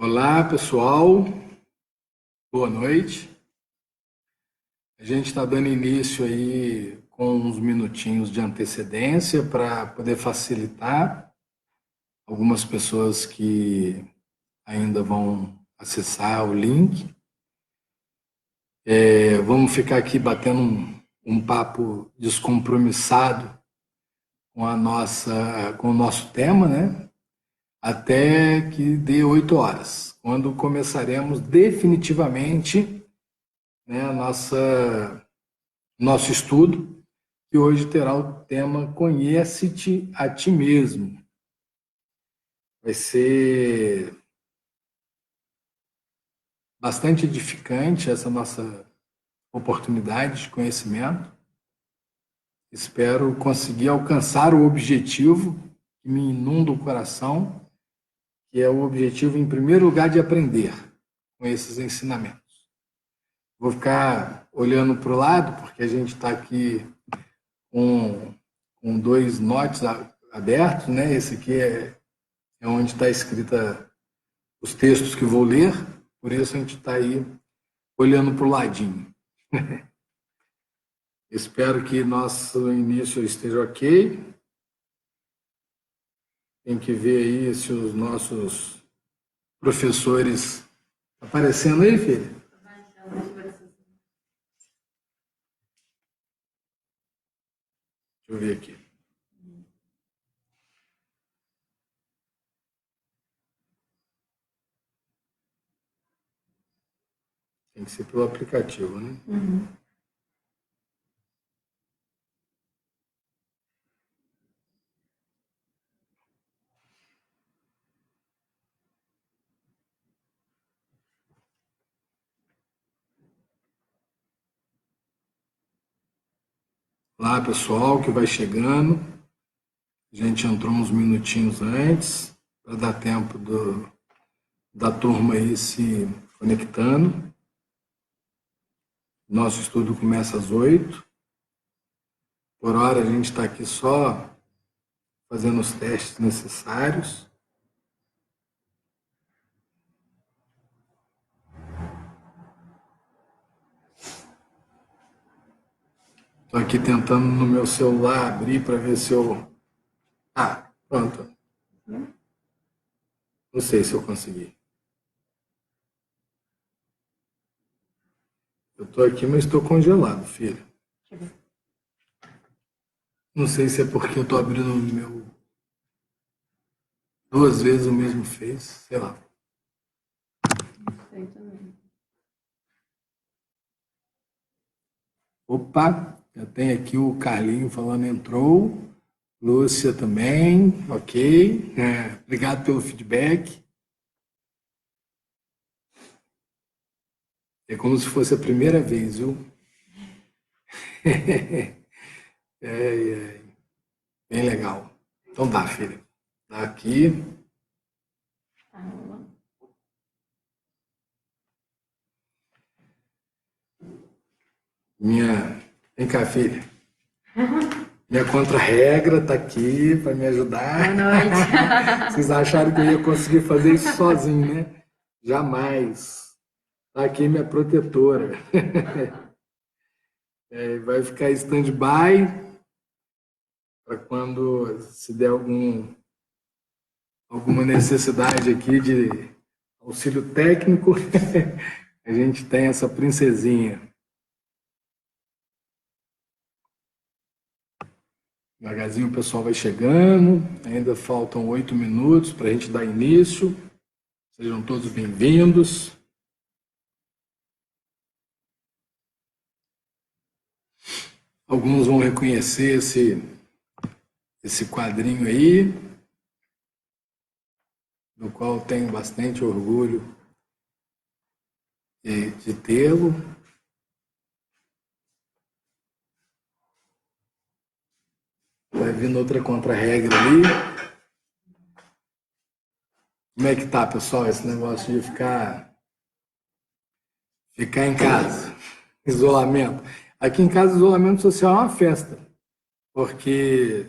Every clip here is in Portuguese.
Olá, pessoal. Boa noite. A gente está dando início aí com uns minutinhos de antecedência para poder facilitar algumas pessoas que ainda vão acessar o link. Vamos ficar aqui batendo um papo descompromissado com o nosso tema, né? Até que dê 8 horas, quando começaremos definitivamente, né, nosso estudo, que hoje terá o tema Conhece-te a ti mesmo. Vai ser bastante edificante essa nossa oportunidade de conhecimento. Espero conseguir alcançar o objetivo que me inunda o coração, que é o objetivo, em primeiro lugar, de aprender com esses ensinamentos. Vou ficar olhando para o lado, porque a gente está aqui com dois notes abertos, né? Esse aqui é onde está escrita os textos que vou ler, por isso a gente está aí olhando para o ladinho. Espero que nosso início esteja ok. Tem que ver aí se os nossos professores aparecendo aí, filha. Deixa eu ver aqui. Tem que ser pelo aplicativo, né? Uhum. Olá, pessoal que vai chegando. A gente entrou uns minutinhos antes, para dar tempo da turma aí se conectando. Nosso estudo começa às 8. Por hora, a gente está aqui só fazendo os testes necessários. Estou aqui tentando no meu celular abrir para ver se eu... Ah, pronto. Não sei se eu consegui. Eu estou aqui, mas estou congelado, filho. Não sei se é porque eu estou abrindo o meu... duas vezes o mesmo Face, sei lá. Sei também. Opa, já tem aqui o Carlinho falando entrou. Lúcia também, ok. Obrigado pelo feedback. É como se fosse a primeira vez, viu? Bem legal. Então tá, filha. Tá aqui. Tá rolando. Vem cá, filha. Minha contra-regra tá aqui para me ajudar. Boa noite. Vocês acharam que eu ia conseguir fazer isso sozinho, né? Jamais. Tá aqui minha protetora. Vai ficar stand-by para quando se der alguma necessidade aqui de auxílio técnico, a gente tem essa princesinha. Devagarzinho o pessoal vai chegando, ainda faltam 8 minutos para a gente dar início. Sejam todos bem-vindos. Alguns vão reconhecer esse quadrinho aí, do qual tenho bastante orgulho de tê-lo. Vai vindo outra contra-regra ali. Como é que tá, pessoal, esse negócio de ficar em casa? Isolamento. Aqui em casa, isolamento social é uma festa, porque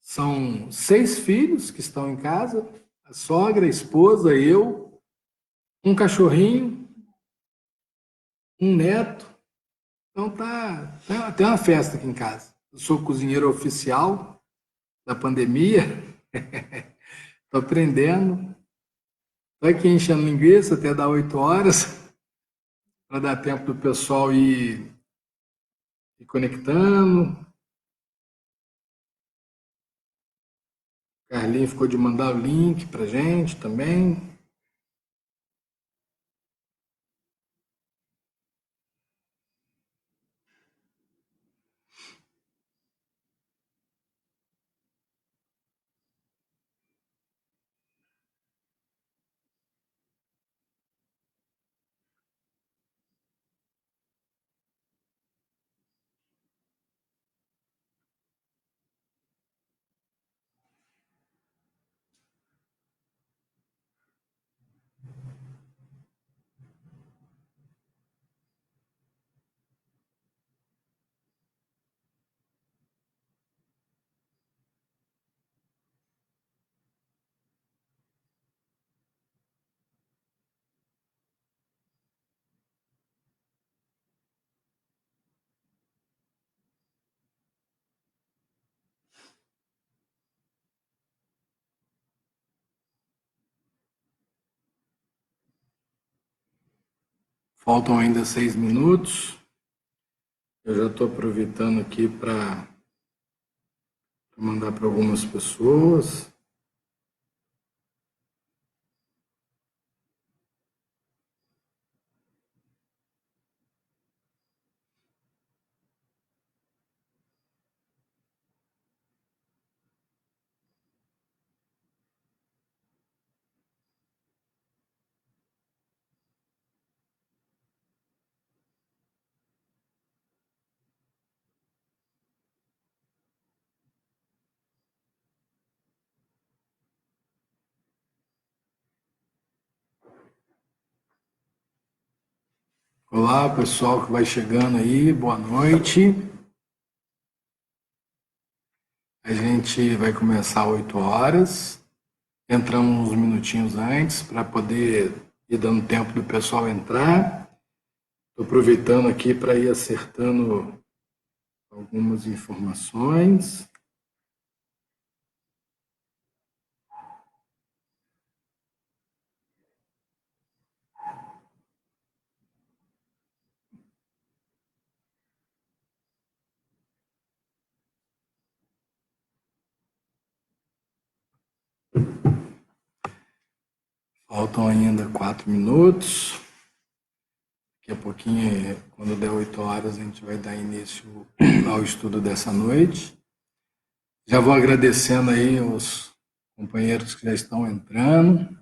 são 6 filhos que estão em casa, a sogra, a esposa, eu um cachorrinho, um neto. Então tem uma festa aqui em casa. Eu sou cozinheiro oficial da pandemia, estou aprendendo. Estou aqui enchendo linguiça até dar 8 horas, para dar tempo do pessoal ir conectando. O Carlinho ficou de mandar o link para gente também. Faltam ainda 6 minutos. Eu já estou aproveitando aqui para mandar para algumas pessoas. Olá, pessoal que vai chegando aí, boa noite. A gente vai começar às 8 horas. Entramos uns minutinhos antes para poder ir dando tempo do pessoal entrar. Estou aproveitando aqui para ir acertando algumas informações. Faltam ainda 4 minutos. Daqui a pouquinho, quando der 8 horas, a gente vai dar início ao estudo dessa noite. Já vou agradecendo aí os companheiros que já estão entrando,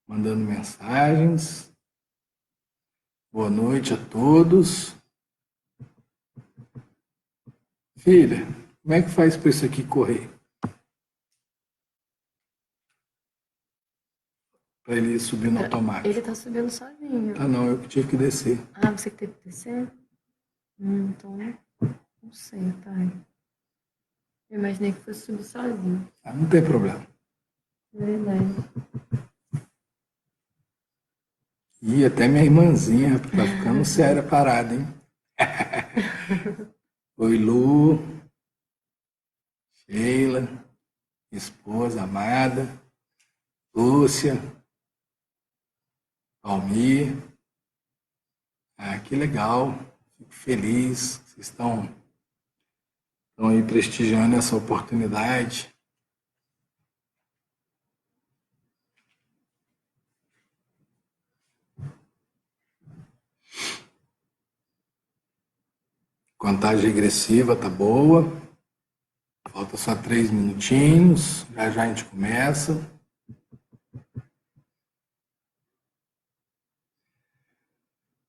mandando mensagens. Boa noite a todos. Filha, como é que faz para isso aqui correr? Para ele subir no automático. Ele tá subindo sozinho. Ah, não, eu que tive que descer. Ah, você que teve que descer? Então, não sei, pai. Eu imaginei que fosse subir sozinho. Ah, não tem problema. É verdade. E até minha irmãzinha, tá ficando séria parada, hein? Oi, Lu, Sheila, esposa amada, Lúcia, Almir. Ah, que legal, fico feliz que vocês estão aí prestigiando essa oportunidade. Contagem regressiva tá boa. Falta só 3 minutinhos. Já já a gente começa.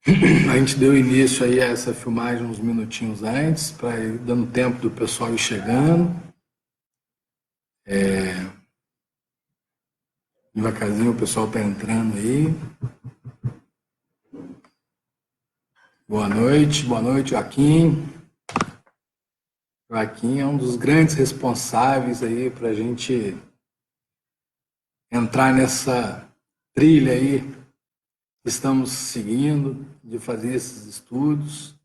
A gente deu início aí a essa filmagem uns minutinhos antes, para ir dando tempo do pessoal ir chegando. Devagarzinho o pessoal tá entrando aí. Boa noite, Joaquim. Joaquim é um dos grandes responsáveis aí para a gente entrar nessa trilha aí estamos seguindo, de fazer esses estudos.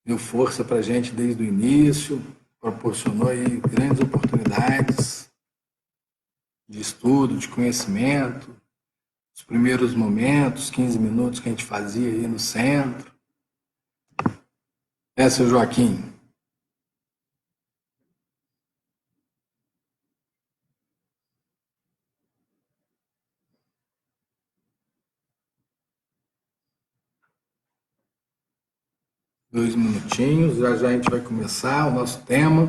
Deu força para a gente desde o início, proporcionou aí grandes oportunidades de estudo, de conhecimento. Os primeiros momentos, 15 minutos que a gente fazia aí no centro. Seu Joaquim. Dois minutinhos, já já a gente vai começar o nosso tema.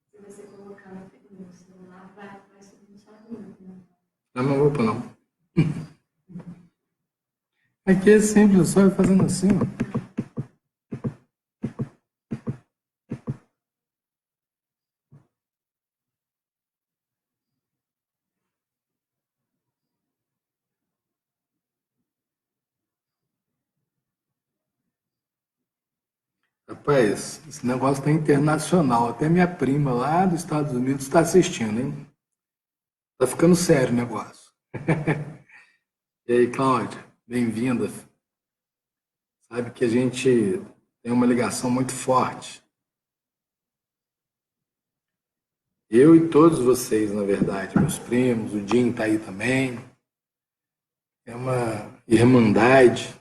Se você colocar no celular, vai subir só muito, né? Não vou pôr, não. Aqui é simples, só ir fazendo assim, ó. Rapaz, esse negócio está internacional. Até minha prima lá dos Estados Unidos está assistindo, hein? Tá ficando sério o negócio. E aí, Cláudia, bem-vinda. Sabe que a gente tem uma ligação muito forte. Eu e todos vocês, na verdade, meus primos, o Jim está aí também. É uma irmandade.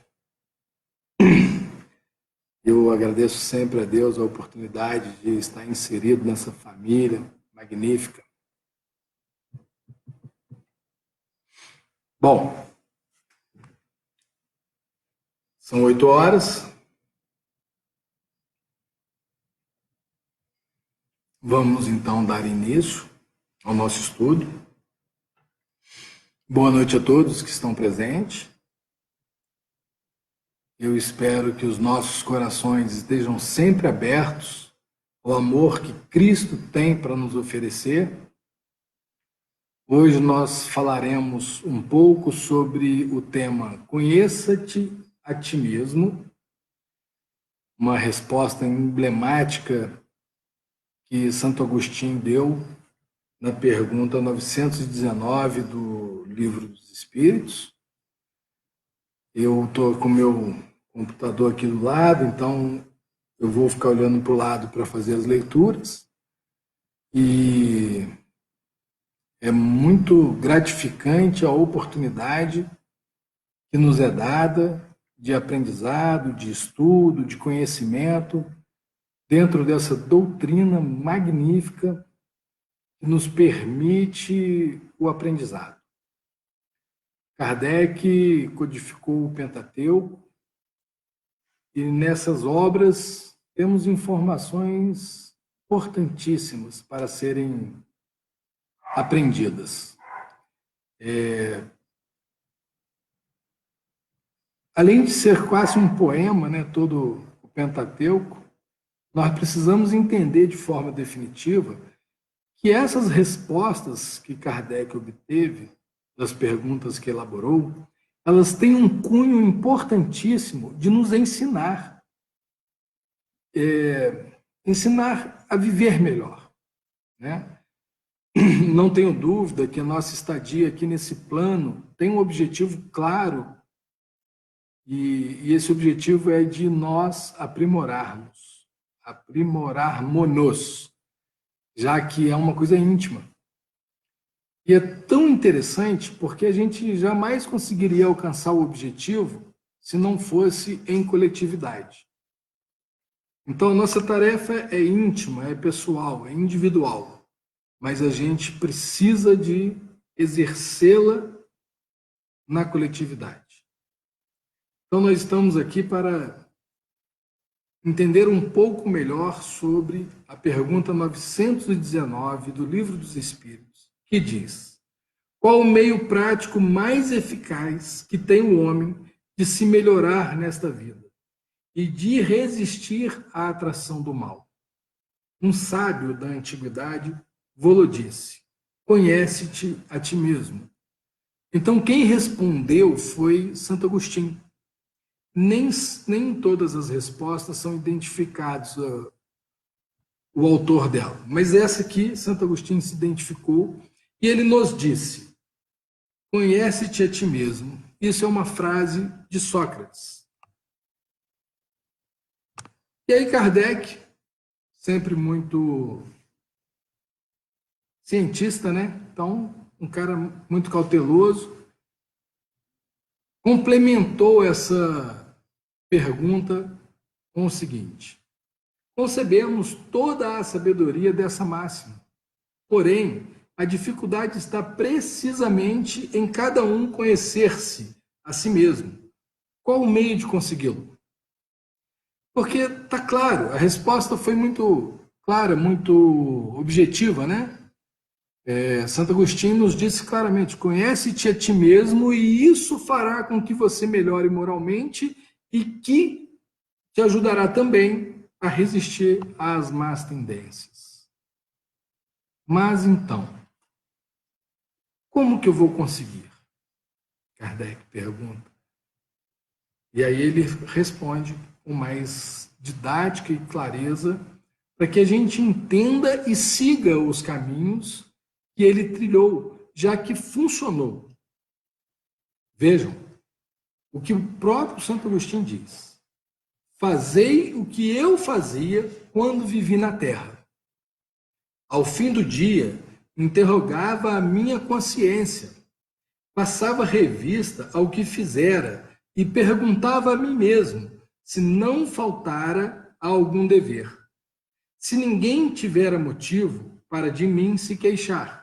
Eu agradeço sempre a Deus a oportunidade de estar inserido nessa família magnífica. Bom, são 8 horas. Vamos então dar início ao nosso estudo. Boa noite a todos que estão presentes. Eu espero que os nossos corações estejam sempre abertos ao amor que Cristo tem para nos oferecer. Hoje nós falaremos um pouco sobre o tema Conheça-te a ti mesmo, uma resposta emblemática que Santo Agostinho deu na pergunta 919 do Livro dos Espíritos. Eu estou com o meu computador aqui do lado, então eu vou ficar olhando para o lado para fazer as leituras. E é muito gratificante a oportunidade que nos é dada de aprendizado, de estudo, de conhecimento, dentro dessa doutrina magnífica que nos permite o aprendizado. Kardec codificou o Pentateuco e nessas obras temos informações importantíssimas para serem aprendidas. Além de ser quase um poema, né, todo o Pentateuco, nós precisamos entender de forma definitiva que essas respostas que Kardec obteve das perguntas que elaborou, elas têm um cunho importantíssimo de nos ensinar, ensinar a viver melhor, né? Não tenho dúvida que a nossa estadia aqui nesse plano tem um objetivo claro, e esse objetivo é de nós aprimorarmos-nos, já que é uma coisa íntima. E é tão interessante porque a gente jamais conseguiria alcançar o objetivo se não fosse em coletividade. Então, a nossa tarefa é íntima, é pessoal, é individual, mas a gente precisa de exercê-la na coletividade. Então, nós estamos aqui para entender um pouco melhor sobre a pergunta 919 do Livro dos Espíritos, que diz: qual o meio prático mais eficaz que tem o homem de se melhorar nesta vida e de resistir à atração do mal? um sábio da antiguidade vô-lo disse: conhece-te a ti mesmo. Então, quem respondeu foi Santo Agostinho. Nem todas as respostas são identificadas o autor dela, mas essa aqui, Santo Agostinho se identificou e ele nos disse: conhece-te a ti mesmo. Isso é uma frase de Sócrates. E aí Kardec, sempre muito cientista, né? Então, um cara muito cauteloso, complementou essa pergunta com o seguinte: concebemos toda a sabedoria dessa máxima, porém, a dificuldade está precisamente em cada um conhecer-se a si mesmo. Qual o meio de consegui-lo? Porque está claro, a resposta foi muito clara, muito objetiva, né? Santo Agostinho nos disse claramente: conhece-te a ti mesmo e isso fará com que você melhore moralmente e que te ajudará também a resistir às más tendências. Mas então, como que eu vou conseguir? Kardec pergunta. E aí ele responde com mais didática e clareza para que a gente entenda e siga os caminhos que ele trilhou, já que funcionou. Vejam, o que o próprio Santo Agostinho diz: fazei o que eu fazia quando vivi na terra. Ao fim do dia, interrogava a minha consciência, passava revista ao que fizera e perguntava a mim mesmo se não faltara a algum dever. Se ninguém tivera motivo para de mim se queixar.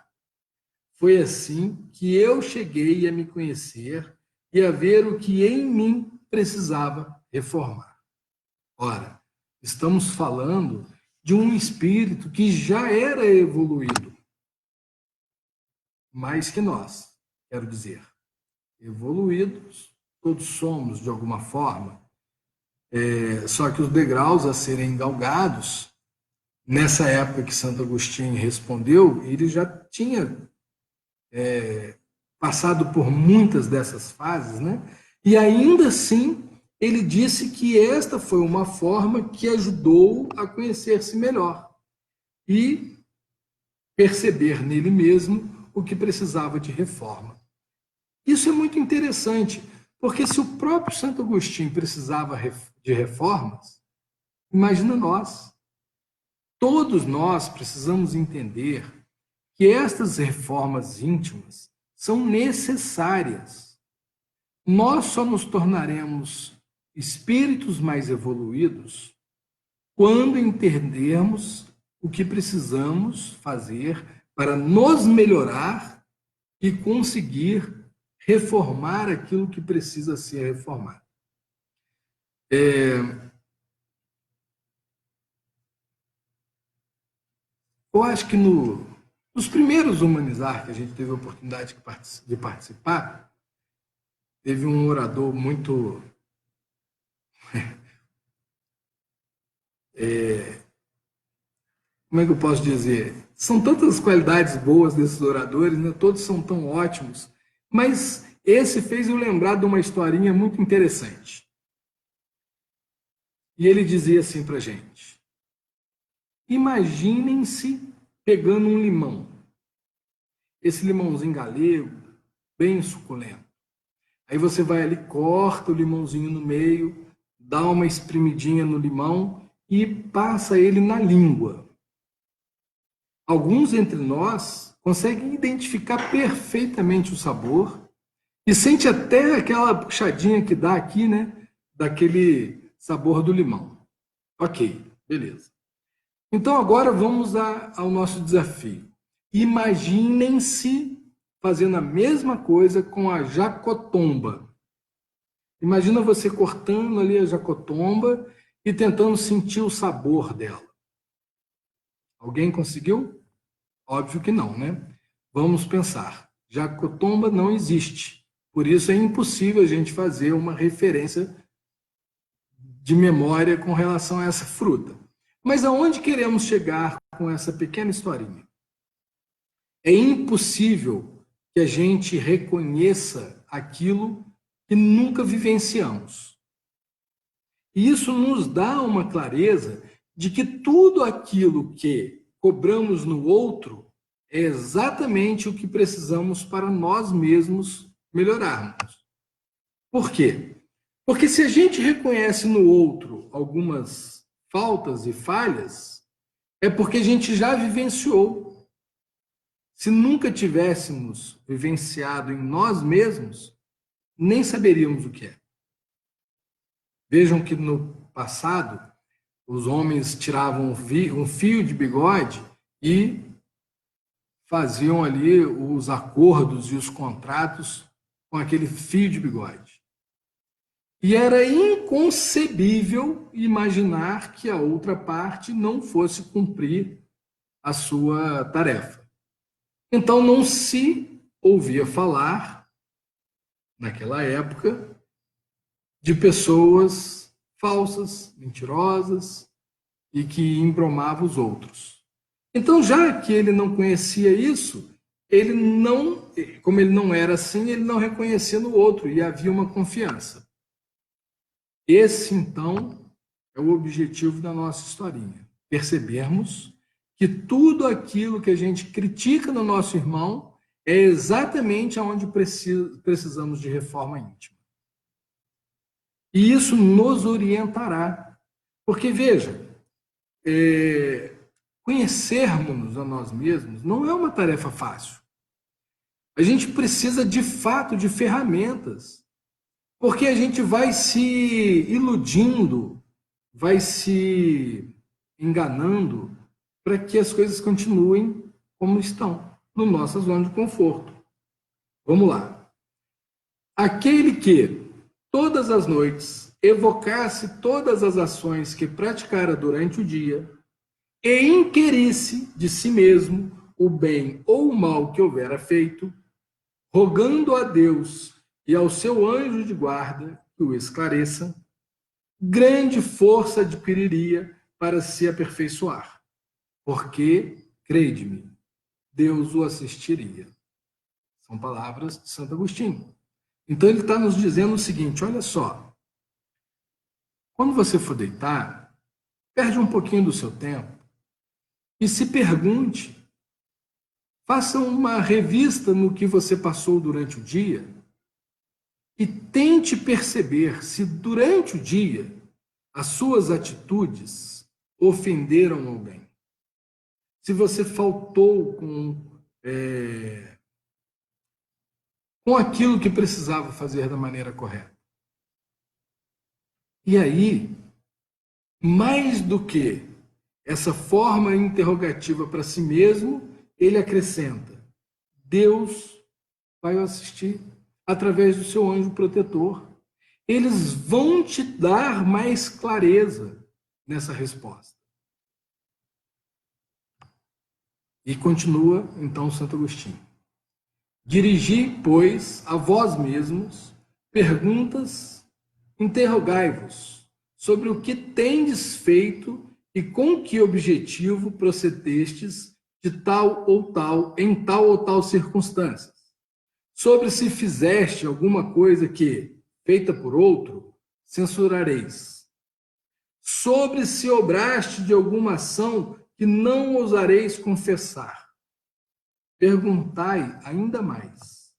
Foi assim que eu cheguei a me conhecer e a ver o que em mim precisava reformar. Ora, estamos falando de um espírito que já era evoluído, mais que nós, quero dizer. Evoluídos, todos somos de alguma forma, só que os degraus a serem galgados, nessa época que Santo Agostinho respondeu, ele já tinha passado por muitas dessas fases, né? E ainda assim, ele disse que esta foi uma forma que ajudou a conhecer-se melhor e perceber nele mesmo o que precisava de reforma. Isso é muito interessante, porque se o próprio Santo Agostinho precisava de reformas, imagina nós. Todos nós precisamos entender que estas reformas íntimas são necessárias. Nós só nos tornaremos espíritos mais evoluídos quando entendermos o que precisamos fazer para nos melhorar e conseguir reformar aquilo que precisa ser reformado. Eu acho que nos primeiros Humanizar que a gente teve a oportunidade de participar, teve um orador muito como é que eu posso dizer? São tantas qualidades boas desses oradores, né? Todos são tão ótimos, mas esse fez eu lembrar de uma historinha muito interessante. E ele dizia assim para a gente: imaginem-se pegando um limão, esse limãozinho galego, bem suculento. Aí você vai ali, corta o limãozinho no meio, dá uma espremidinha no limão e passa ele na língua. Alguns entre nós conseguem identificar perfeitamente o sabor e sente até aquela puxadinha que dá aqui, né? Daquele sabor do limão. Ok, beleza. Então agora vamos ao nosso desafio. Imaginem-se fazendo a mesma coisa com a jacotomba. Imagina você cortando ali a jacotomba e tentando sentir o sabor dela. Alguém conseguiu? Óbvio que não, né? Vamos pensar. Jacotomba não existe. Por isso é impossível a gente fazer uma referência de memória com relação a essa fruta. Mas aonde queremos chegar com essa pequena historinha? É impossível que a gente reconheça aquilo que nunca vivenciamos. E isso nos dá uma clareza de que tudo aquilo que cobramos no outro é exatamente o que precisamos para nós mesmos melhorarmos. Por quê? Porque se a gente reconhece no outro algumas faltas e falhas, é porque a gente já vivenciou. Se nunca tivéssemos vivenciado em nós mesmos, nem saberíamos o que é. Vejam que no passado, os homens tiravam um fio de bigode e faziam ali os acordos e os contratos com aquele fio de bigode. E era inconcebível imaginar que a outra parte não fosse cumprir a sua tarefa. Então não se ouvia falar, naquela época, de pessoas falsas, mentirosas e que embromavam os outros. Então, já que ele não conhecia isso, ele não, como ele não era assim, ele não reconhecia no outro e havia uma confiança. Esse, então, é o objetivo da nossa historinha. Percebermos que tudo aquilo que a gente critica no nosso irmão é exatamente onde precisamos de reforma íntima. E isso nos orientará. Porque, veja, conhecermos a nós mesmos não é uma tarefa fácil. A gente precisa, de fato, de ferramentas. Porque a gente vai se iludindo, vai se enganando para que as coisas continuem como estão, na nossa zona de conforto. Vamos lá. Aquele que, todas as noites, evocasse todas as ações que praticara durante o dia e inquirisse de si mesmo o bem ou o mal que houvera feito, rogando a Deus e ao seu anjo de guarda que o esclareça, grande força adquiriria para se aperfeiçoar, porque, crede-me, Deus o assistiria. São palavras de Santo Agostinho. Então ele está nos dizendo o seguinte, olha só, quando você for deitar, perde um pouquinho do seu tempo e se pergunte, faça uma revista no que você passou durante o dia e tente perceber se durante o dia as suas atitudes ofenderam alguém. Se você faltou com aquilo que precisava fazer da maneira correta. E aí, mais do que essa forma interrogativa para si mesmo, ele acrescenta: Deus vai o assistir através do seu anjo protetor. Eles vão te dar mais clareza nessa resposta. E continua, então, Santo Agostinho. Dirigi, pois, a vós mesmos perguntas, interrogai-vos sobre o que tendes feito e com que objetivo procedestes de tal ou tal, em tal ou tal circunstâncias. Sobre se fizeste alguma coisa que, feita por outro, censurareis. Sobre se obraste de alguma ação que não ousareis confessar. Perguntai ainda mais.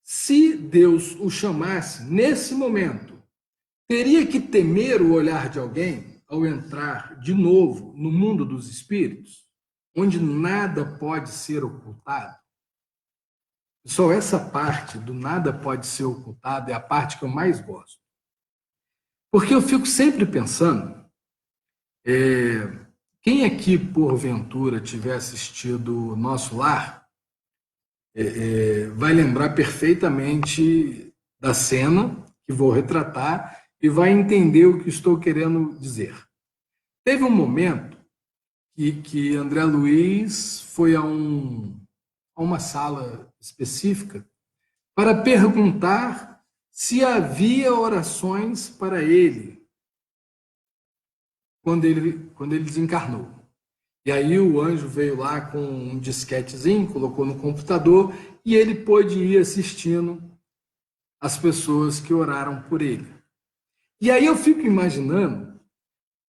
Se Deus o chamasse nesse momento, teria que temer o olhar de alguém ao entrar de novo no mundo dos espíritos, onde nada pode ser ocultado? Só essa parte do nada pode ser ocultado é a parte que eu mais gosto. Porque eu fico sempre pensando, quem aqui, porventura, tiver assistido Nosso Lar, vai lembrar perfeitamente da cena que vou retratar e vai entender o que estou querendo dizer. Teve um momento que André Luiz foi a uma sala específica para perguntar se havia orações para ele, quando ele desencarnou. E aí o anjo veio lá com um disquetezinho, colocou no computador e ele pôde ir assistindo as pessoas que oraram por ele. E aí eu fico imaginando,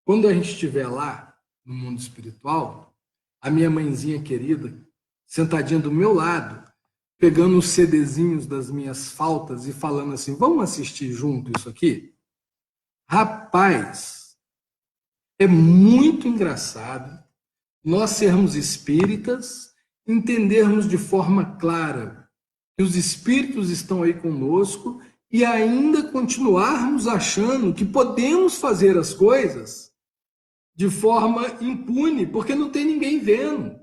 quando a gente estiver lá no mundo espiritual, a minha mãezinha querida, sentadinha do meu lado, pegando os CDzinhos das minhas faltas e falando assim, vamos assistir junto isso aqui? Rapaz, é muito engraçado nós sermos espíritas, entendermos de forma clara que os espíritos estão aí conosco e ainda continuarmos achando que podemos fazer as coisas de forma impune, porque não tem ninguém vendo.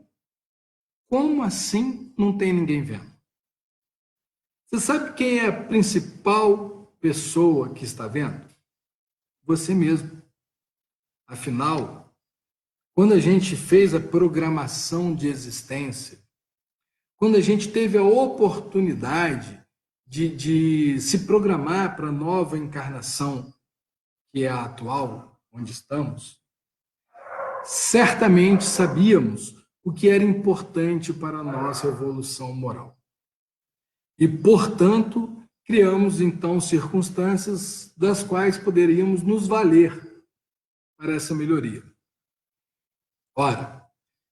Como assim não tem ninguém vendo? Você sabe quem é a principal pessoa que está vendo? Você mesmo. Afinal, quando a gente fez a programação de existência, quando a gente teve a oportunidade de se programar para a nova encarnação, que é a atual, onde estamos, certamente sabíamos o que era importante para a nossa evolução moral. E, portanto, criamos, então, circunstâncias das quais poderíamos nos valer para essa melhoria. Ora,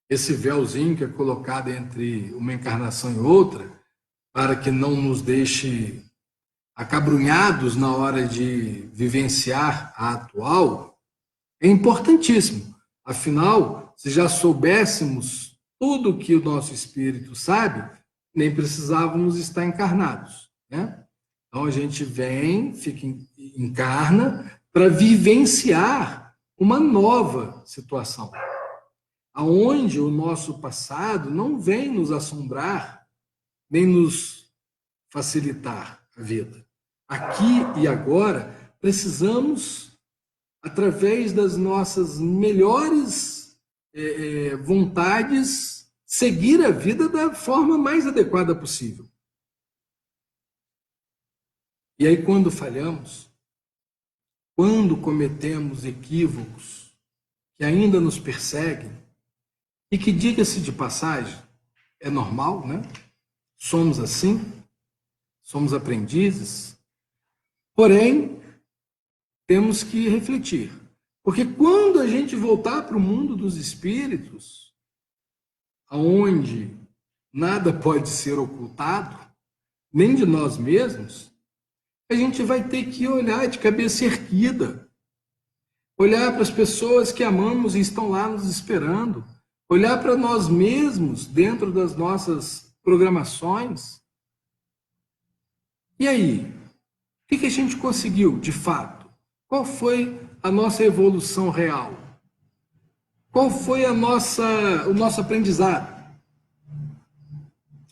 esse véuzinho que é colocado entre uma encarnação e outra, para que não nos deixe acabrunhados na hora de vivenciar a atual, é importantíssimo. Afinal, se já soubéssemos tudo o que o nosso espírito sabe, nem precisávamos estar encarnados, né? Então a gente vem, encarna para vivenciar uma nova situação, aonde o nosso passado não vem nos assombrar, nem nos facilitar a vida. Aqui e agora, precisamos, através das nossas melhores vontades, seguir a vida da forma mais adequada possível. E aí, quando falhamos, quando cometemos equívocos que ainda nos perseguem, e que, diga-se de passagem, é normal, né? Somos assim, somos aprendizes, porém, temos que refletir. Porque quando a gente voltar para o mundo dos espíritos, onde nada pode ser ocultado, nem de nós mesmos, a gente vai ter que olhar de cabeça erguida, olhar para as pessoas que amamos e estão lá nos esperando, olhar para nós mesmos dentro das nossas programações. E aí? O que a gente conseguiu, de fato? Qual foi a nossa evolução real? Qual foi o nosso aprendizado?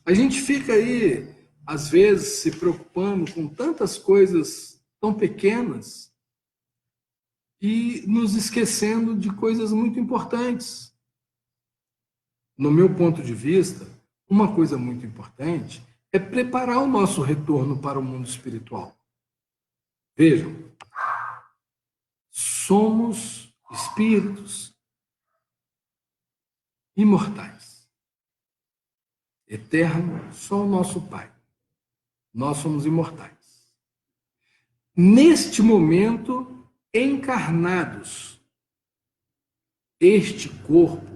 A gente fica aí, às vezes, se preocupando com tantas coisas tão pequenas e nos esquecendo de coisas muito importantes. No meu ponto de vista, uma coisa muito importante é preparar o nosso retorno para o mundo espiritual. Vejam, somos espíritos imortais. Eterno, só o nosso Pai. Nós somos imortais. Neste momento, encarnados, este corpo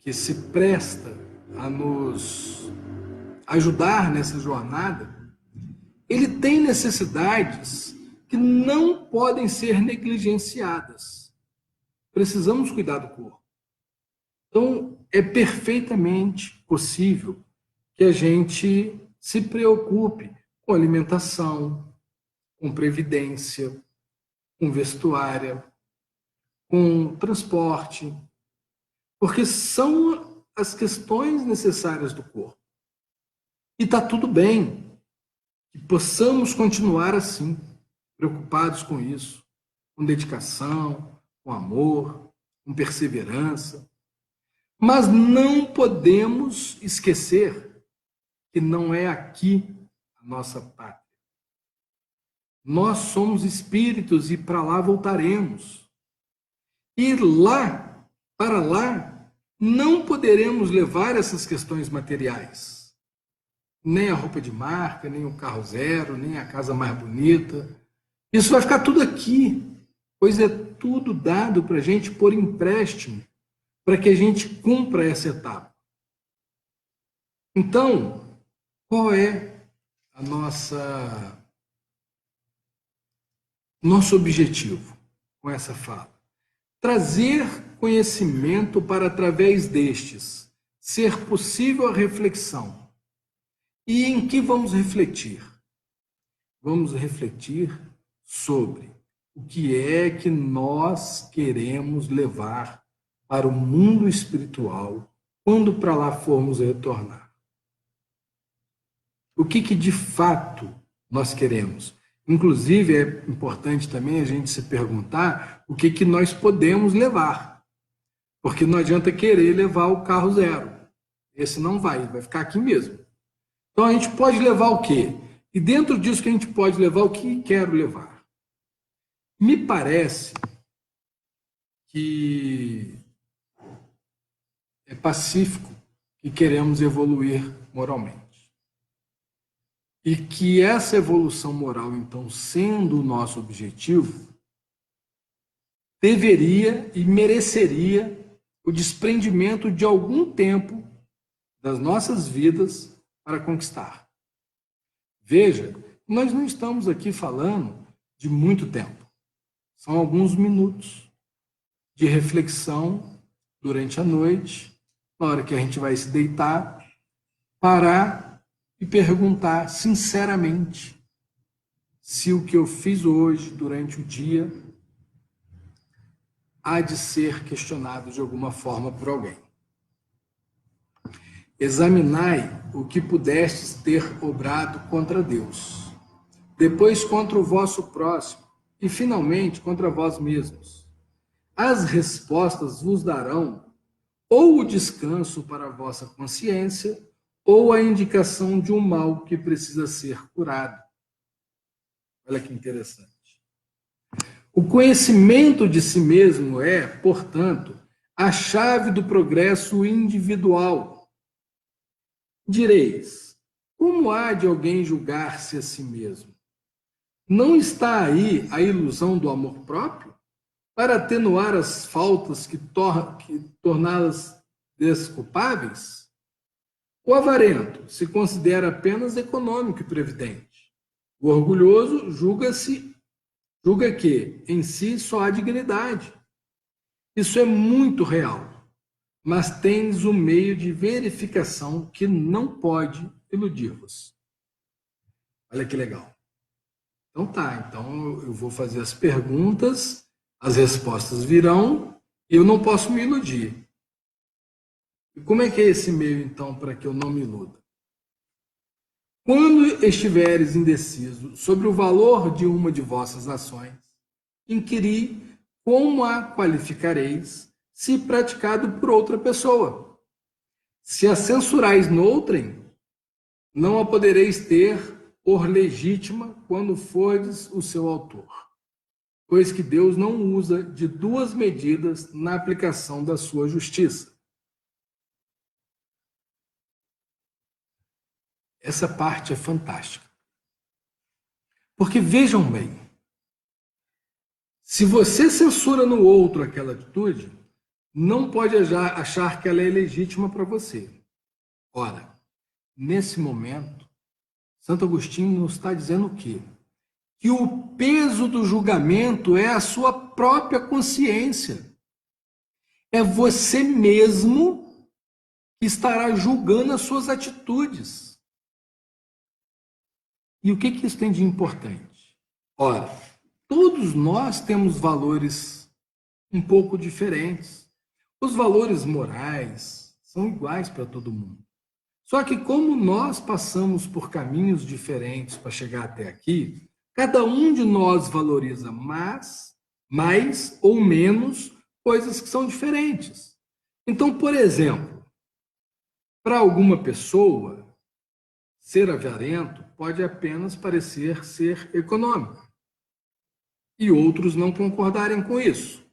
que se presta a nos ajudar nessa jornada, ele tem necessidades que não podem ser negligenciadas. Precisamos cuidar do corpo. Então, é perfeitamente possível que a gente se preocupe com alimentação, com previdência, com vestuária, com transporte, porque são as questões necessárias do corpo. E está tudo bem que possamos continuar assim, preocupados com isso, com dedicação, com amor, com perseverança. Mas não podemos esquecer que não é aqui a nossa pátria. Nós somos espíritos e para lá voltaremos. E lá, para lá, não poderemos levar essas questões materiais. Nem a roupa de marca, nem o carro zero, nem a casa mais bonita. Isso vai ficar tudo aqui, pois é tudo dado para a gente por empréstimo, para que a gente cumpra essa etapa. Então, qual é a nosso objetivo com essa fala? Trazer conhecimento para, através destes, ser possível a reflexão. E em que vamos refletir? Vamos refletir sobre o que é que nós queremos levar para o mundo espiritual quando para lá formos retornar. O que de fato nós queremos? Inclusive, é importante também a gente se perguntar o que nós podemos levar. Porque não adianta querer levar o carro zero. Esse não vai ficar aqui mesmo. Então a gente pode levar o quê? E dentro disso que a gente pode levar, o que quero levar? Me parece que é pacífico que queremos evoluir moralmente. E que essa evolução moral, então, sendo o nosso objetivo, deveria e mereceria o desprendimento de algum tempo das nossas vidas para conquistar. Veja, nós não estamos aqui falando de muito tempo. São alguns minutos de reflexão durante a noite, na hora que a gente vai se deitar, parar e perguntar sinceramente se o que eu fiz hoje, durante o dia, há de ser questionado de alguma forma por alguém. Examinai o que pudestes ter obrado contra Deus, depois contra o vosso próximo, e finalmente contra vós mesmos. As respostas vos darão ou o descanso para a vossa consciência, ou a indicação de um mal que precisa ser curado. Olha que interessante. O conhecimento de si mesmo é, portanto, a chave do progresso individual. Direis, como há de alguém julgar-se a si mesmo? Não está aí a ilusão do amor próprio? Para atenuar as faltas que torná-las desculpáveis? O avarento se considera apenas econômico e previdente. O orgulhoso julga que em si só há dignidade. Isso é muito real, mas tens um meio de verificação que não pode iludir-vos. Olha que legal. Então eu vou fazer as perguntas, as respostas virão, e eu não posso me iludir. E como é que é esse meio, então, para que eu não me iluda? Quando estiveres indeciso sobre o valor de uma de vossas ações, inquiri como a qualificareis se praticado por outra pessoa. Se a censurais noutrem, não a podereis ter por legítima quando fordes o seu autor, pois que Deus não usa de duas medidas na aplicação da sua justiça. Essa parte é fantástica. Porque vejam bem, se você censura no outro aquela atitude, não pode achar que ela é legítima para você. Ora, nesse momento, Santo Agostinho nos está dizendo o quê? Que o peso do julgamento é a sua própria consciência. É você mesmo que estará julgando as suas atitudes. E o que isso tem de importante? Ora, todos nós temos valores um pouco diferentes. Os valores morais são iguais para todo mundo. Só que como nós passamos por caminhos diferentes para chegar até aqui, cada um de nós valoriza mais ou menos coisas que são diferentes. Então, por exemplo, para alguma pessoa, ser avarento pode apenas parecer ser econômico. E outros não concordarem com isso.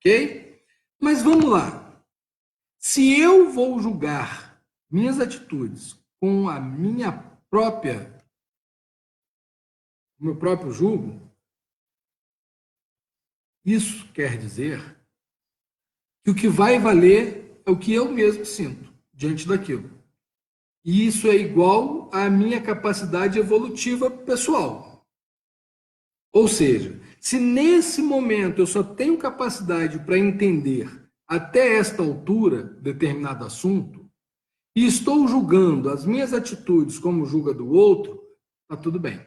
Ok? Mas vamos lá. Se eu vou julgar minhas atitudes com a minha própria, o meu próprio julgo, isso quer dizer que o que vai valer é o que eu mesmo sinto diante daquilo. E isso é igual à minha capacidade evolutiva pessoal. Ou seja, se nesse momento eu só tenho capacidade para entender até esta altura determinado assunto, e estou julgando as minhas atitudes como julga do outro, está tudo bem.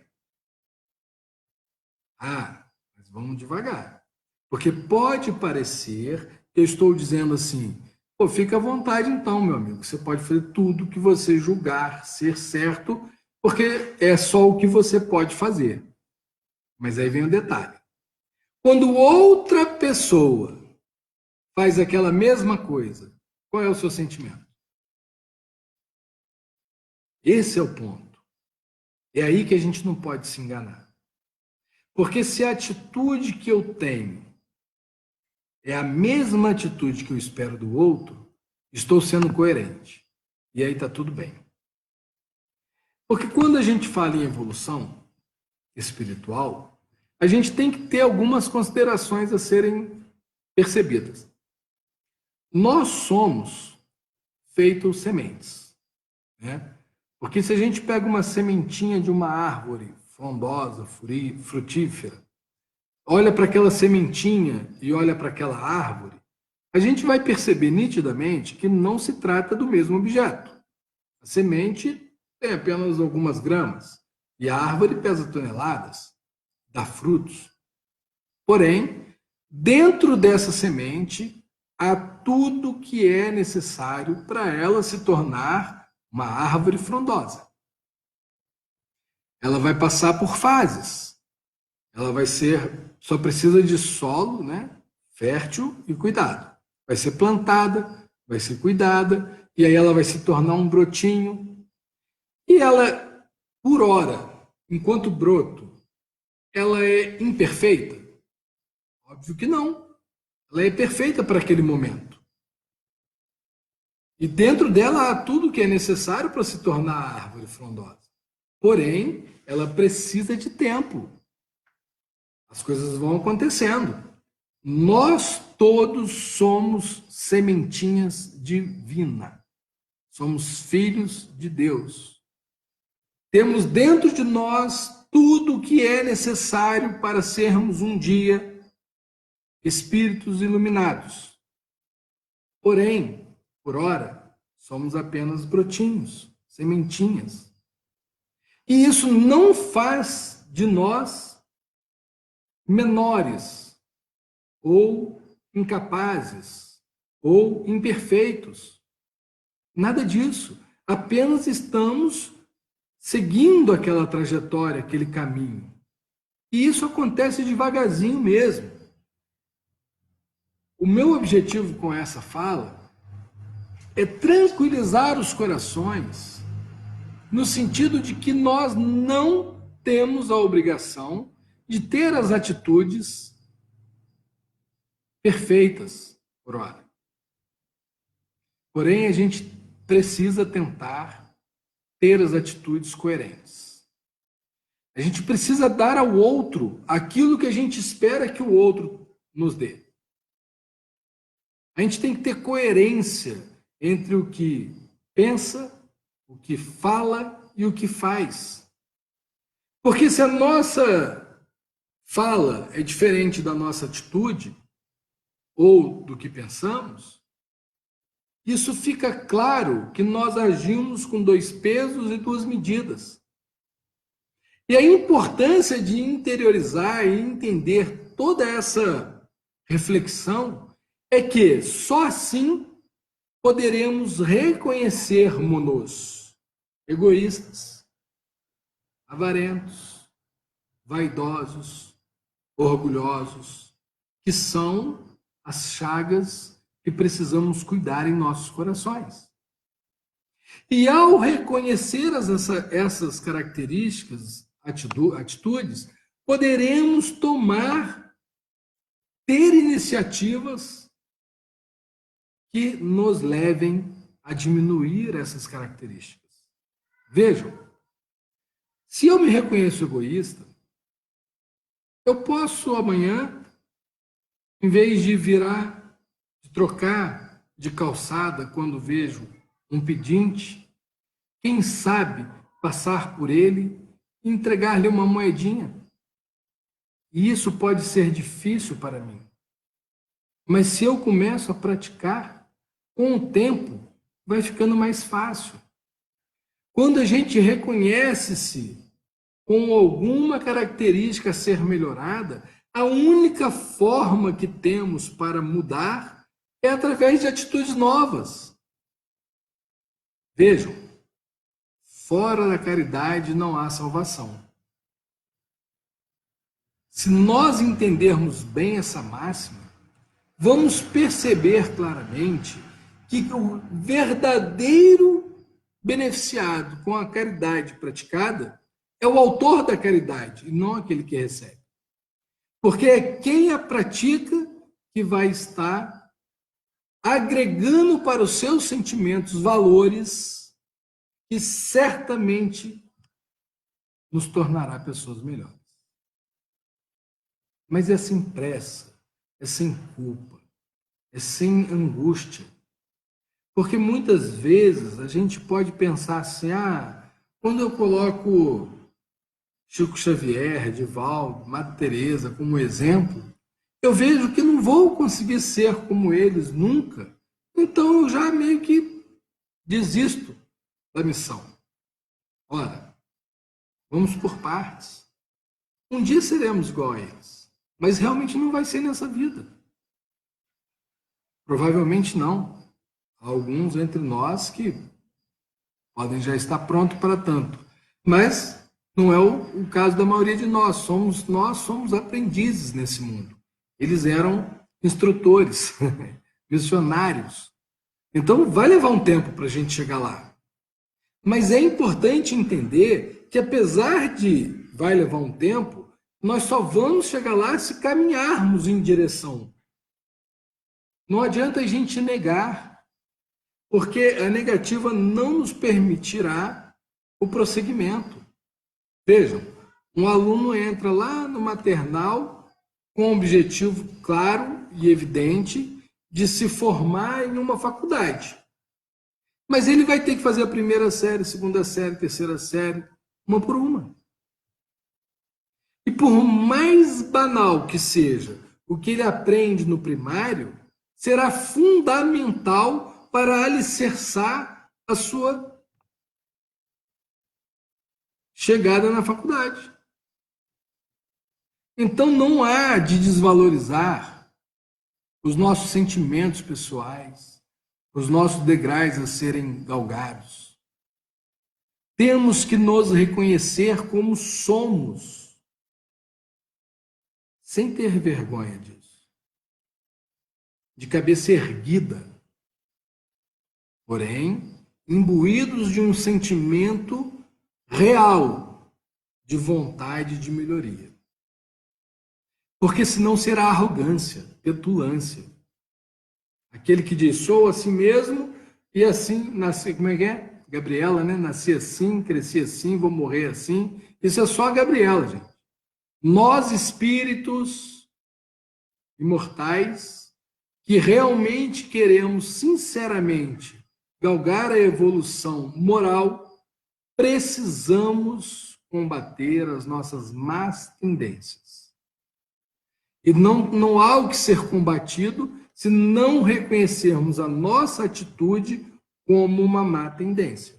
Ah, mas vamos devagar. Porque pode parecer que eu estou dizendo assim, pô, fica à vontade então, meu amigo. Você pode fazer tudo que você julgar ser certo, porque é só o que você pode fazer. Mas aí vem o detalhe. Quando outra pessoa faz aquela mesma coisa, qual é o seu sentimento? Esse é o ponto. É aí que a gente não pode se enganar. Porque se a atitude que eu tenho é a mesma atitude que eu espero do outro, estou sendo coerente. E aí está tudo bem. Porque quando a gente fala em evolução espiritual, a gente tem que ter algumas considerações a serem percebidas. Nós somos feitos sementes, né? Porque se a gente pega uma sementinha de uma árvore frondosa, frutífera, olha para aquela sementinha e olha para aquela árvore, a gente vai perceber nitidamente que não se trata do mesmo objeto. A semente tem apenas algumas gramas e a árvore pesa toneladas, dá frutos. Porém, dentro dessa semente há tudo que é necessário para ela se tornar uma árvore frondosa. Ela vai passar por fases. Ela vai ser, só precisa de solo, né, fértil e cuidado. Vai ser plantada, vai ser cuidada, e aí ela vai se tornar um brotinho. E ela, por hora, enquanto broto, ela é imperfeita? Óbvio que não. Ela é perfeita para aquele momento. E dentro dela há tudo que é necessário para se tornar árvore frondosa. Porém, ela precisa de tempo. As coisas vão acontecendo. Nós todos somos sementinhas divinas. Somos filhos de Deus. Temos dentro de nós tudo o que é necessário para sermos um dia espíritos iluminados. Porém, por ora, somos apenas brotinhos, sementinhas. E isso não faz de nós menores, ou incapazes, ou imperfeitos. Nada disso. Apenas estamos seguindo aquela trajetória, aquele caminho. E isso acontece devagarzinho mesmo. O meu objetivo com essa fala é tranquilizar os corações, no sentido de que nós não temos a obrigação de ter as atitudes perfeitas por hora. Porém, a gente precisa tentar ter as atitudes coerentes. A gente precisa dar ao outro aquilo que a gente espera que o outro nos dê. A gente tem que ter coerência entre o que pensa, o que fala e o que faz. Porque se a nossa fala é diferente da nossa atitude, ou do que pensamos, isso fica claro que nós agimos com dois pesos e duas medidas. E a importância de interiorizar e entender toda essa reflexão é que só assim poderemos reconhecermos-nos egoístas, avarentos, vaidosos, orgulhosos, que são as chagas que precisamos cuidar em nossos corações. E ao reconhecer essas características, atitudes, poderemos tomar ter iniciativas que nos levem a diminuir essas características. Vejam, se eu me reconheço egoísta, eu posso amanhã, em vez de trocar de calçada quando vejo um pedinte, quem sabe passar por ele e entregar-lhe uma moedinha. E isso pode ser difícil para mim. Mas se eu começo a praticar, com o tempo, vai ficando mais fácil. Quando a gente reconhece-se com alguma característica a ser melhorada, a única forma que temos para mudar é através de atitudes novas. Vejam, fora da caridade não há salvação. Se nós entendermos bem essa máxima, vamos perceber claramente que o verdadeiro beneficiado com a caridade praticada é o autor da caridade, e não aquele que recebe. Porque é quem a pratica que vai estar agregando para os seus sentimentos valores que certamente nos tornará pessoas melhores. Mas é sem pressa, é sem culpa, é sem angústia. Porque muitas vezes a gente pode pensar assim, quando eu coloco Chico Xavier, Divaldo, Madre Teresa como exemplo, eu vejo que não vou conseguir ser como eles nunca. Então eu já meio que desisto da missão. Ora, vamos por partes. Um dia seremos igual a eles, mas realmente não vai ser nessa vida. Provavelmente não. Há alguns entre nós que podem já estar prontos para tanto, mas não é o caso da maioria de nós. Nós somos aprendizes nesse mundo. Eles eram instrutores, missionários. Então vai levar um tempo para a gente chegar lá. Mas é importante entender que apesar de vai levar um tempo, nós só vamos chegar lá se caminharmos em direção. Não adianta a gente negar, porque a negativa não nos permitirá o prosseguimento. Vejam, um aluno entra lá no maternal com um objetivo claro e evidente de se formar em uma faculdade. Mas ele vai ter que fazer a primeira série, segunda série, terceira série, uma por uma. E por mais banal que seja o que ele aprende no primário, será fundamental para alicerçar a sua chegada na faculdade. Então não há de desvalorizar os nossos sentimentos pessoais, os nossos degraus a serem galgados. Temos que nos reconhecer como somos, sem ter vergonha disso, de cabeça erguida, porém, imbuídos de um sentimento real de vontade de melhoria. Porque senão será arrogância, petulância. Aquele que diz, sou assim mesmo e assim nasci, como é que é? Gabriela, né? Nasci assim, cresci assim, vou morrer assim. Isso é só a Gabriela, gente. Nós, espíritos imortais, que realmente queremos, sinceramente, galgar a evolução moral, precisamos combater as nossas más tendências. E não há o que ser combatido se não reconhecermos a nossa atitude como uma má tendência.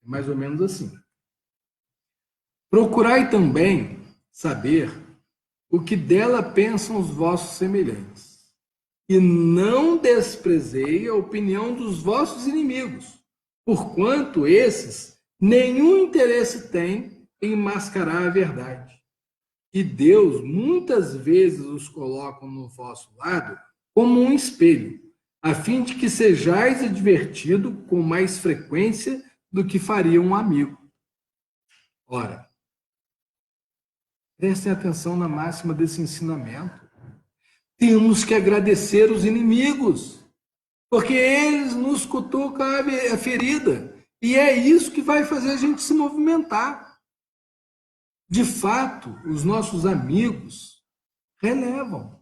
É mais ou menos assim. Procurai também saber o que dela pensam os vossos semelhantes, e não desprezei a opinião dos vossos inimigos, porquanto esses nenhum interesse têm em mascarar a verdade. E Deus muitas vezes os coloca no vosso lado como um espelho, a fim de que sejais advertido com mais frequência do que faria um amigo. Ora, prestem atenção na máxima desse ensinamento. temos que agradecer os inimigos, porque eles nos cutucam a ferida. E é isso que vai fazer a gente se movimentar. De fato, os nossos amigos relevam.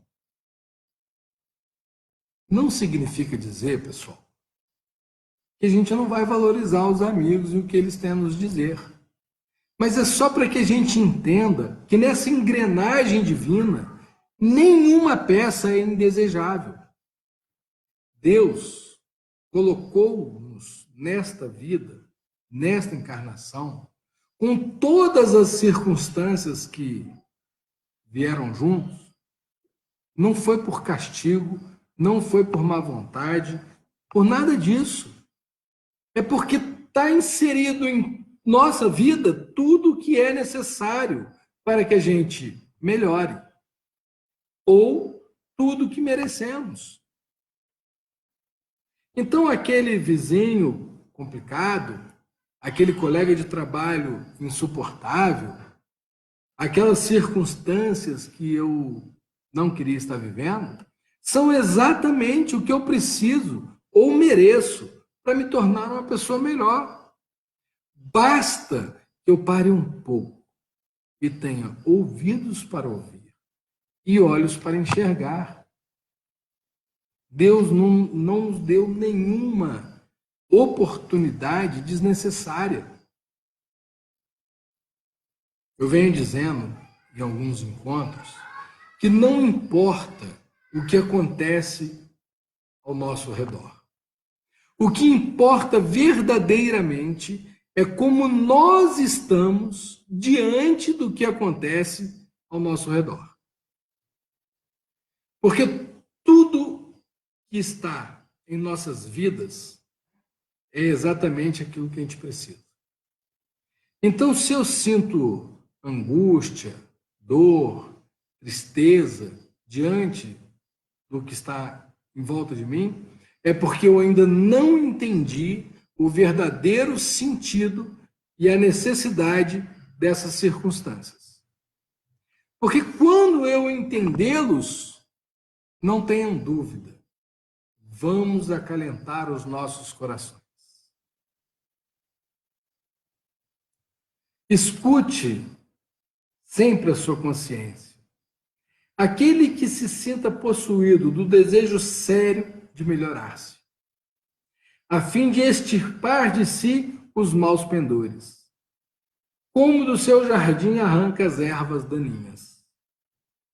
Não significa dizer, pessoal, que a gente não vai valorizar os amigos e o que eles têm a nos dizer. Mas é só para que a gente entenda que nessa engrenagem divina, nenhuma peça é indesejável. Deus colocou-nos nesta vida, nesta encarnação, com todas as circunstâncias que vieram juntos. Não foi por castigo, não foi por má vontade, por nada disso. É porque está inserido em nossa vida tudo o que é necessário para que a gente melhore, ou tudo o que merecemos. Então, aquele vizinho complicado, aquele colega de trabalho insuportável, aquelas circunstâncias que eu não queria estar vivendo, são exatamente o que eu preciso ou mereço para me tornar uma pessoa melhor. Basta que eu pare um pouco e tenha ouvidos para ouvir e olhos para enxergar. Deus não nos deu nenhuma oportunidade desnecessária. Eu venho dizendo em alguns encontros que não importa o que acontece ao nosso redor. O que importa verdadeiramente é como nós estamos diante do que acontece ao nosso redor. Porque tudo que está em nossas vidas é exatamente aquilo que a gente precisa. Então, se eu sinto angústia, dor, tristeza diante do que está em volta de mim, é porque eu ainda não entendi o verdadeiro sentido e a necessidade dessas circunstâncias. Porque quando eu entendê-los, não tenham dúvida, vamos acalentar os nossos corações. Escute sempre a sua consciência. Aquele que se sinta possuído do desejo sério de melhorar-se, a fim de extirpar de si os maus pendores, como do seu jardim arranca as ervas daninhas.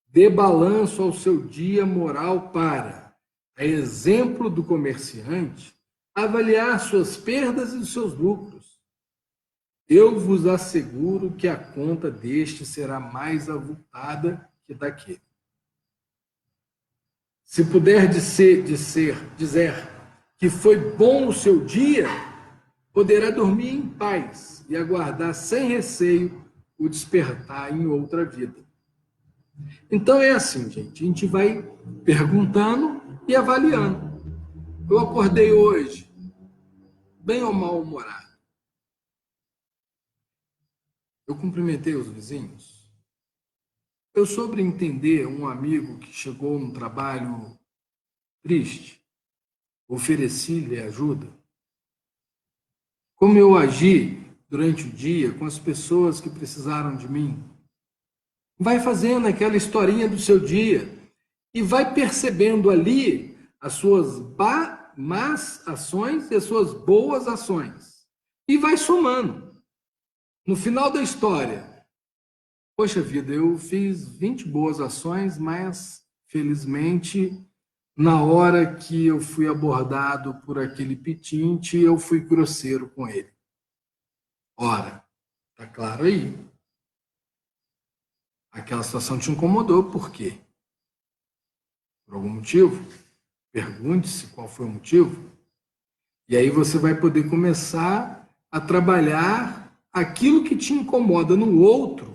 Dê balanço ao seu dia moral para, a exemplo do comerciante, avaliar suas perdas e seus lucros. Eu vos asseguro que a conta deste será mais avultada que daquele. Se puder dizer que foi bom o seu dia, poderá dormir em paz e aguardar sem receio o despertar em outra vida. Então é assim, gente, a gente vai perguntando e avaliando. Eu acordei hoje, bem ou mal-humorado? Eu cumprimentei os vizinhos? Eu soube entender um amigo que chegou no trabalho triste, ofereci-lhe ajuda? Como eu agi durante o dia com as pessoas que precisaram de mim? Vai fazendo aquela historinha do seu dia e vai percebendo ali as suas más ações e as suas boas ações. E vai somando. No final da história, poxa vida, eu fiz 20 boas ações, mas, felizmente, na hora que eu fui abordado por aquele petinte, eu fui grosseiro com ele. Ora, tá claro aí. Aquela situação te incomodou, por quê? Por algum motivo? Pergunte-se qual foi o motivo. E aí você vai poder começar a trabalhar aquilo que te incomoda no outro,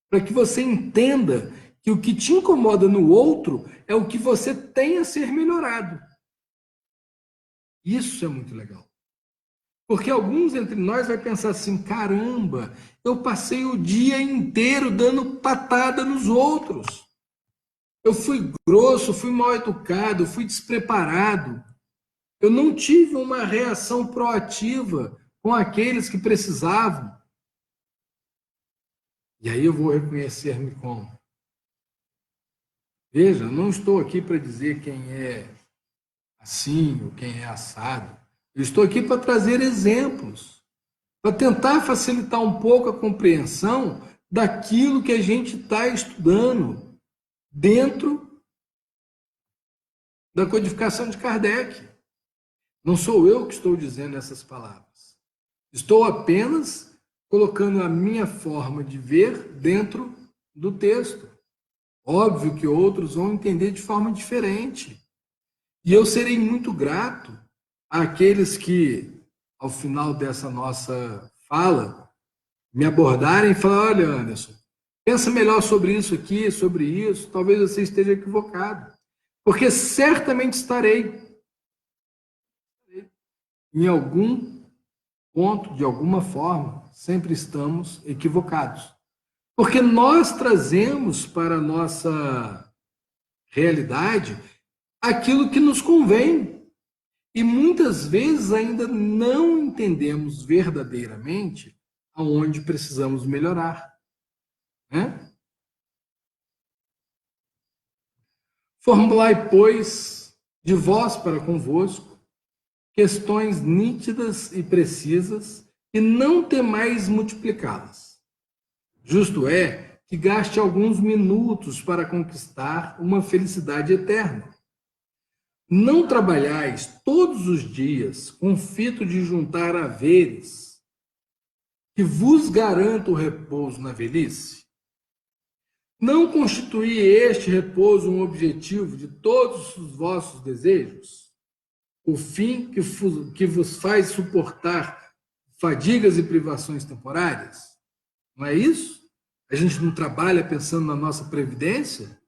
para que você entenda que o que te incomoda no outro é o que você tem a ser melhorado. Isso é muito legal. Porque alguns entre nós vai pensar assim, caramba, eu passei o dia inteiro dando patada nos outros. Eu fui grosso, fui mal educado, fui despreparado. Eu não tive uma reação proativa com aqueles que precisavam. E aí eu vou reconhecer-me como. Veja, eu não estou aqui para dizer quem é assim ou quem é assado. Eu estou aqui para trazer exemplos, para tentar facilitar um pouco a compreensão daquilo que a gente está estudando dentro da codificação de Kardec. Não sou eu que estou dizendo essas palavras. Estou apenas colocando a minha forma de ver dentro do texto. Óbvio que outros vão entender de forma diferente. E eu serei muito grato àqueles que, ao final dessa nossa fala, me abordarem e falar: olha, Anderson, pensa melhor sobre isso aqui, sobre isso, talvez você esteja equivocado. Porque certamente estarei em algum ponto, de alguma forma, sempre estamos equivocados. Porque nós trazemos para a nossa realidade aquilo que nos convém. E muitas vezes ainda não entendemos verdadeiramente aonde precisamos melhorar. Né? Formulai, pois, de vós para convosco, questões nítidas e precisas, e não temais multiplicá-las. Justo é que gaste alguns minutos para conquistar uma felicidade eterna. Não trabalhais todos os dias com fito de juntar haveres, que vos garanta o repouso na velhice? Não constitui este repouso um objetivo de todos os vossos desejos? O fim que vos faz suportar fadigas e privações temporárias? Não é isso? A gente não trabalha pensando na nossa previdência?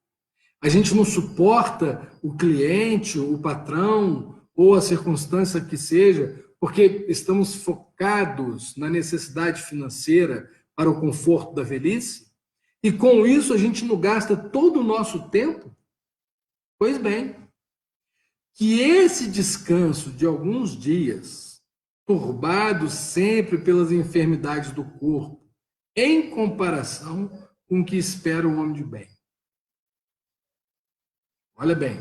A gente não suporta o cliente, o patrão ou a circunstância que seja, porque estamos focados na necessidade financeira para o conforto da velhice? E com isso a gente não gasta todo o nosso tempo? Pois bem, que esse descanso de alguns dias, turbado sempre pelas enfermidades do corpo, em comparação com o que espera o homem de bem. Olha bem,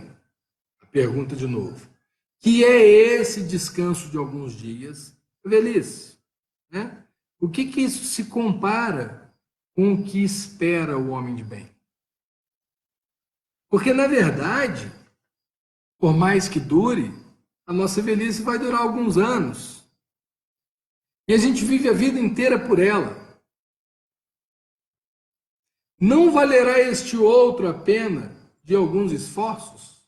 a pergunta de novo. Que é esse descanso de alguns dias? Velhice. Né? O que isso se compara com o que espera o homem de bem? Porque, na verdade, por mais que dure, a nossa velhice vai durar alguns anos. E a gente vive a vida inteira por ela. Não valerá este outro a pena de alguns esforços?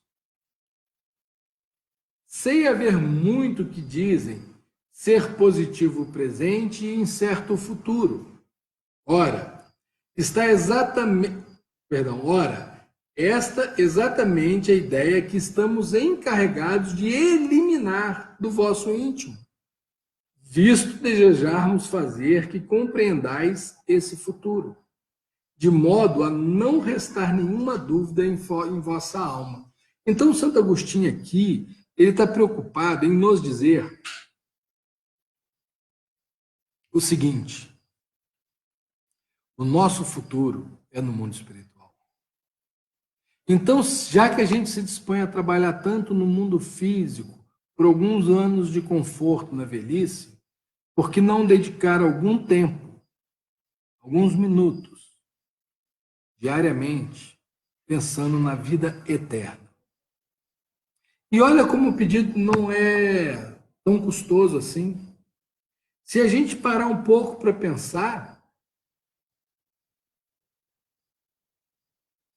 Sei haver muito que dizem ser positivo o presente e incerto o futuro. Ora, esta exatamente a ideia que estamos encarregados de eliminar do vosso íntimo, visto desejarmos fazer que compreendais esse futuro, de modo a não restar nenhuma dúvida em vossa alma. Então, Santo Agostinho aqui, ele está preocupado em nos dizer o seguinte: o nosso futuro é no mundo espiritual. Então, já que a gente se dispõe a trabalhar tanto no mundo físico, por alguns anos de conforto na velhice, por que não dedicar algum tempo, alguns minutos, diariamente, pensando na vida eterna? E olha como o pedido não é tão custoso assim. Se a gente parar um pouco para pensar,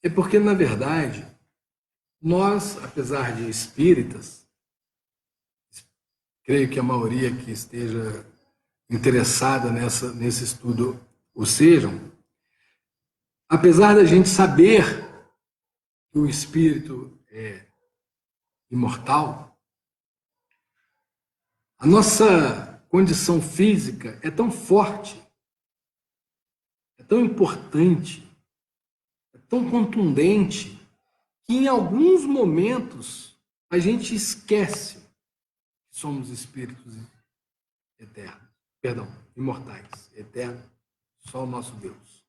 é porque, na verdade, nós, apesar de espíritas, creio que a maioria que esteja interessada nesse estudo o sejam, apesar da gente saber que o espírito é imortal, a nossa condição física é tão forte, é tão importante, é tão contundente, que em alguns momentos a gente esquece que somos espíritos eternos, perdão, imortais, eternos, só o nosso Deus.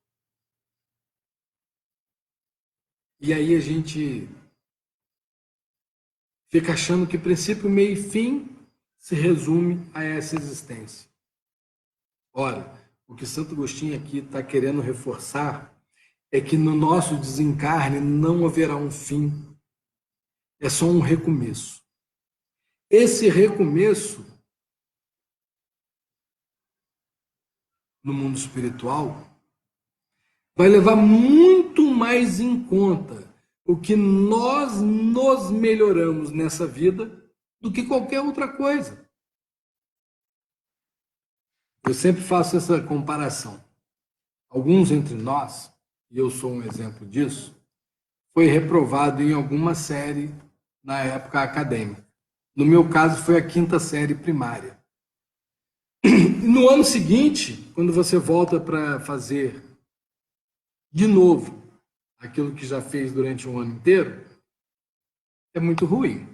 E aí a gente fica achando que princípio, meio e fim se resume a essa existência. Ora, o que Santo Agostinho aqui está querendo reforçar é que no nosso desencarne não haverá um fim, é só um recomeço. Esse recomeço, no mundo espiritual, vai levar muito mais em conta o que nós nos melhoramos nessa vida do que qualquer outra coisa. Eu sempre faço essa comparação. Alguns entre nós, e eu sou um exemplo disso, foi reprovado em alguma série na época acadêmica. No meu caso, foi a 5ª série primária. No ano seguinte, quando você volta para fazer de novo aquilo que já fez durante um ano inteiro, é muito ruim.